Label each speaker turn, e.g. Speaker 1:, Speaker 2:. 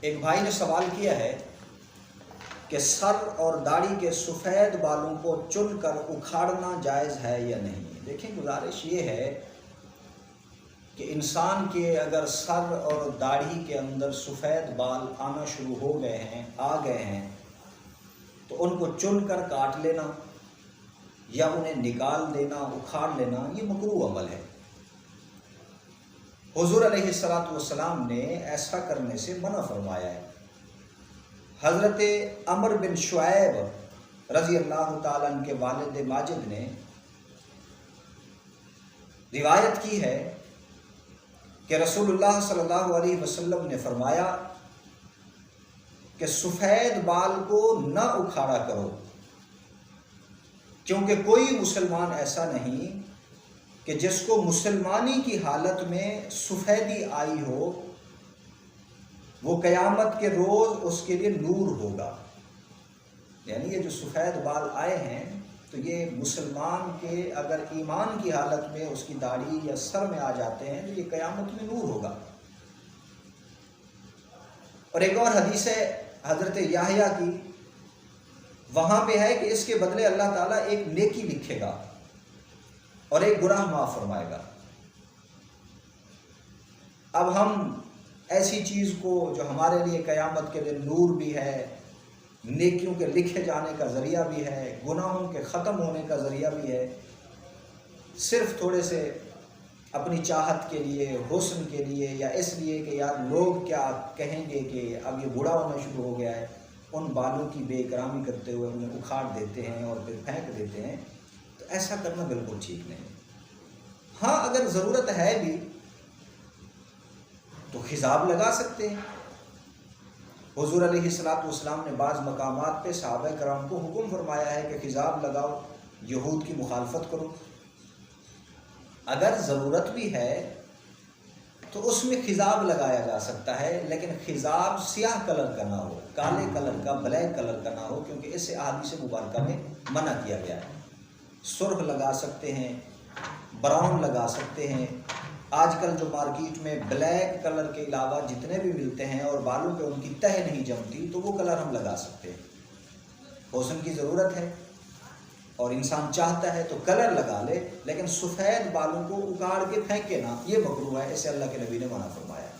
Speaker 1: ایک بھائی نے سوال کیا ہے کہ سر اور داڑھی کے سفید بالوں کو چن کر اکھاڑنا جائز ہے یا نہیں۔ دیکھیں، گزارش یہ ہے کہ انسان کے اگر سر اور داڑھی کے اندر سفید بال آنا شروع ہو گئے ہیں، آ گئے ہیں، تو ان کو چن کر کاٹ لینا یا انہیں نکال دینا، اکھاڑ لینا، یہ مکروہ عمل ہے۔ حضور علیہ الصلوۃ والسلام نے ایسا کرنے سے منع فرمایا ہے۔ حضرت عمر بن شعیب رضی اللہ تعالیٰ عنہ کے والد ماجد نے روایت کی ہے کہ رسول اللہ صلی اللہ علیہ وسلم نے فرمایا کہ سفید بال کو نہ اکھاڑا کرو، کیونکہ کوئی مسلمان ایسا نہیں کہ جس کو مسلمانی کی حالت میں سفیدی آئی ہو، وہ قیامت کے روز اس کے لیے نور ہوگا۔ یعنی یہ جو سفید بال آئے ہیں تو یہ مسلمان کے اگر ایمان کی حالت میں اس کی داڑھی یا سر میں آ جاتے ہیں تو یہ قیامت میں نور ہوگا۔ اور ایک اور حدیث ہے حضرت یحییٰ کی، وہاں پہ ہے کہ اس کے بدلے اللہ تعالیٰ ایک نیکی لکھے گا اور ایک گناہ معاف فرمائے گا۔ اب ہم ایسی چیز کو جو ہمارے لیے قیامت کے دن نور بھی ہے، نیکیوں کے لکھے جانے کا ذریعہ بھی ہے، گناہوں کے ختم ہونے کا ذریعہ بھی ہے، صرف تھوڑے سے اپنی چاہت کے لیے، حسن کے لیے، یا اس لیے کہ یار لوگ کیا کہیں گے کہ اب یہ بوڑھا ہونا شروع ہو گیا ہے، ان بالوں کی بے اکرامی کرتے ہوئے انہیں اکھاڑ دیتے ہیں اور پھر پھینک دیتے ہیں، تو ایسا کرنا بالکل ٹھیک نہیں۔ ہاں، اگر ضرورت ہے بھی تو خضاب لگا سکتے ہیں۔ حضور علیہ الصلوۃ والسلام نے بعض مقامات پہ صحابہ کرام کو حکم فرمایا ہے کہ خضاب لگاؤ، یہود کی مخالفت کرو۔ اگر ضرورت بھی ہے تو اس میں خضاب لگایا جا سکتا ہے، لیکن خضاب سیاہ کلر کا نہ ہو، کالے کلر کا، بلیک کلر کا نہ ہو، کیونکہ اس سے احادیث مبارکہ میں منع کیا گیا ہے۔ سرخ لگا سکتے ہیں، براؤن لگا سکتے ہیں۔ آج کل جو مارکیٹ میں بلیک کلر کے علاوہ جتنے بھی ملتے ہیں اور بالوں پہ ان کی تہ نہیں جمتی، تو وہ کلر ہم لگا سکتے ہیں۔ حسن کی ضرورت ہے اور انسان چاہتا ہے تو کلر لگا لے، لیکن سفید بالوں کو اکاڑ کے پھینکے نہ، یہ مکروہ ہے، اسے اللہ کے نبی نے منع فرمایا ہے۔